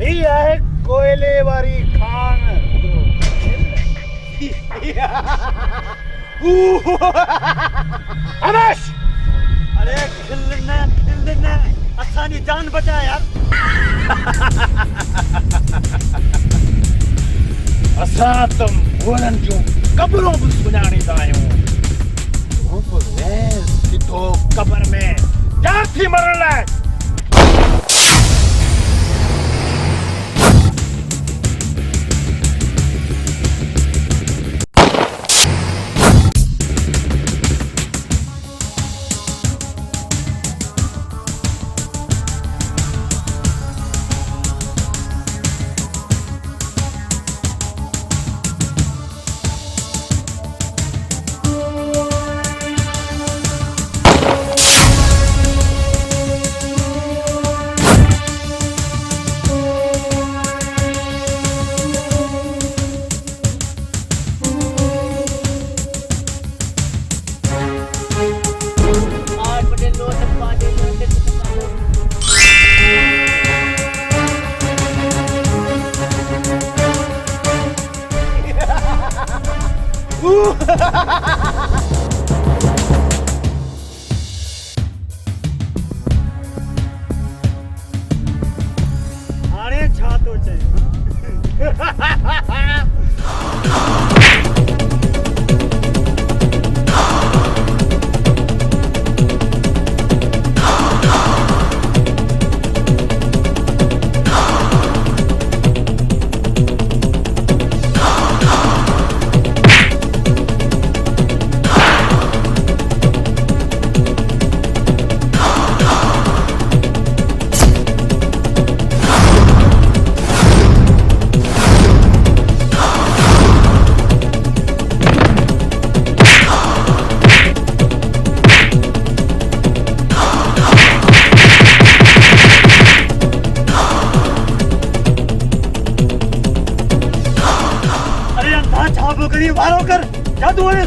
ये है कोयले वाली खान। अमेश, अरे खिलने असानी जान बचा यार। असा तुम बोलन जो कब्रों में सुनाने आयो। तो वैस तो कब्र में क्या थी मरल है। अरे छा तो चाहिए। वारों कर जादू है।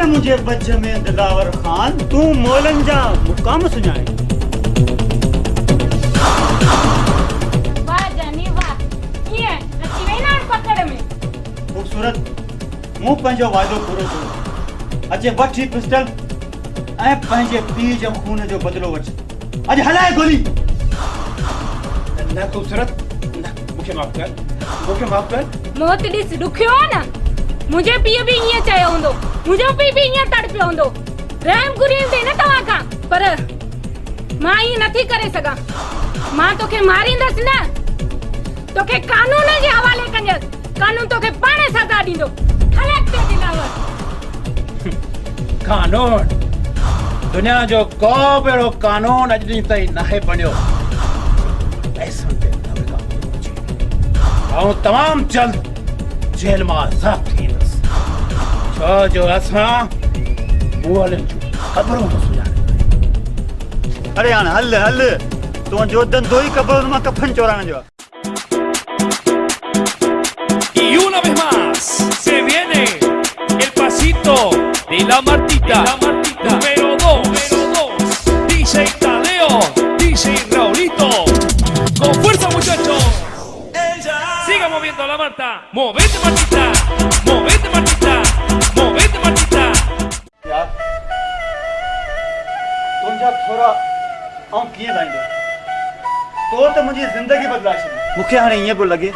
मुझे बच में दिलावर खान तू मोलन जा मुकाम सुनाए। वाह जानी वाह ये अची वेना पकड़ में खूबसूरत मु पंजो वादो पूरो कयो अचे वठी पिस्टल ए पंजे पी जो खून जो बदलो वठ अज हलाए गोली ना खूबसूरत ना मुखे माफ कर मौत दिस दुखियो ना मुझे पीए भी इया चाहे होंदो मुझे पी भी इया तड़पियो होंदो रहम गुरीम दे न तवा का पर मां ही नथी करे सका मां तोखे मारींदस ना तोखे कानून जे हवाले कंदसि कानून तोखे पाणे सज़ा ॾींदो हलक ते दिलावर कानून दुनिया जो को बि अहिड़ो कानून अॼु ॾींहुं ताईं नाहे बणियो पैसनि ते ऐं तमामु जल्द जेल मां आज़ाद थींदुसि छो जो असां मुअलनि जूं ख़बरूं थो सुञाणे अरे हाणे हल हल तुंहिंजो धंधो ई ख़बर मां कफन चोराइण जो आहे Y una vez más se viene el pasito de la Martita, número 2, DJ Tadeo, DJ Raulito, con fuerza muchachos, siga moviendo la Marta, movete Martita, movete Martita, movete Martita. यार तुंहिंजा थोरा आउं कीअं ॻाईंदो तो त मुंहिंजी ज़िंदगी बदिलाए छॾी मूंखे हाणे ईअं पियो लॻे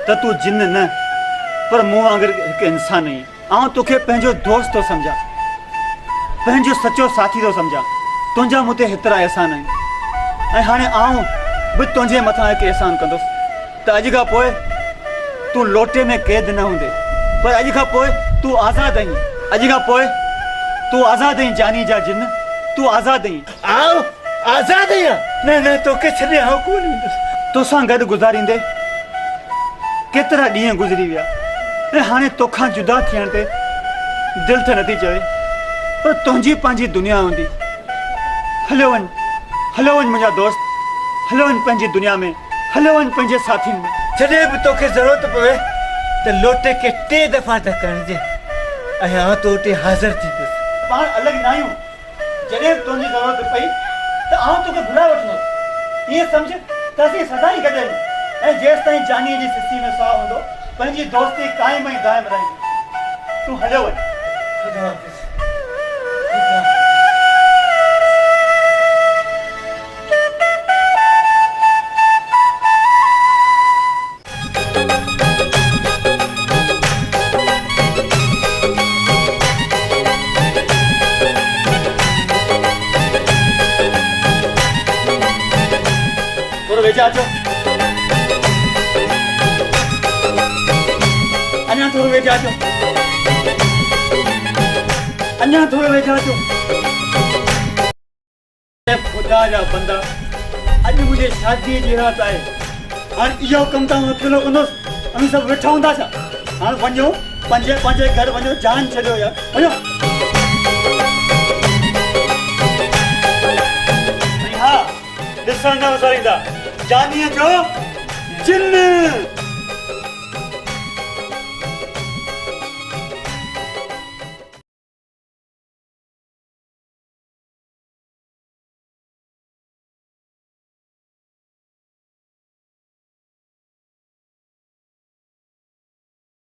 त तूं जिन न पर मूं वांगुरु हिकु इंसान आहीं आउं तोखे पंहिंजो दोस्त थो सम्झां पंहिंजो सचो साथी थो सम्झां तुंहिंजा मूं ते हेतिरा अहसान आहिनि ऐं हाणे आउं बि तुंहिंजे मथां हिकु अहसान कंदुसि त अॼु खां पोइ तूं लोटे में क़ैद न हूंदे पर अॼु खां पोइ तूं आज़ादु आहीं अॼु खां पोइ तूं आज़ादु आहीं जानी जा जिन तूं आज़ादु आहीं आऊं आज़ाद आहियां न न तोखे छॾे आऊं कोन ईंदुसि तोसां गॾु गुज़ारींदे केतिरा ॾींहं गुज़री विया ऐं हाणे तोखां जुदा थियण ते दिलि त नथी चवे पर तुंहिंजी पंहिंजी दुनिया हूंदी हलियो वञ मुंहिंजा दोस्त हलियो वञ पंहिंजी दुनिया में हलियो वञ पंहिंजे साथियुनि में जॾहिं बि तोखे ज़रूरत पवे त लोटे खे 3 दफ़ा त करणजे ऐं आउं तो उते हाज़िर थींदुसि पाण अलॻि न आहियूं जॾहिं बि तुंहिंजी ज़रूरत पई त आउं तोखे भुलाए वठंदुसि ईअं सम्झ त असीं सदा ई गॾु आहियूं ऐं जेसि ताईं जानीअ जी सिसी में साहु हूंदो पंहिंजी दोस्ती क़ाइम ऐं दाइम रहंदी तूं हलियो वञ ख़ुदा हाफ़िज़ थोरो वेझा अचो अञा थोरो वेझा अचो अञा थोरो वेझा अचो ख़ुदा जा बंदा अॼु मुंहिंजे शादीअ जी राति आहे हाणे इहो कमु तव्हां अकेलो कंदुसि असां सभु वेठा हूंदा छा हाणे वञो पंहिंजे घर वञो जान छॾियो यार वञो ॾिसण न विसारींदा जानीअ जो जिन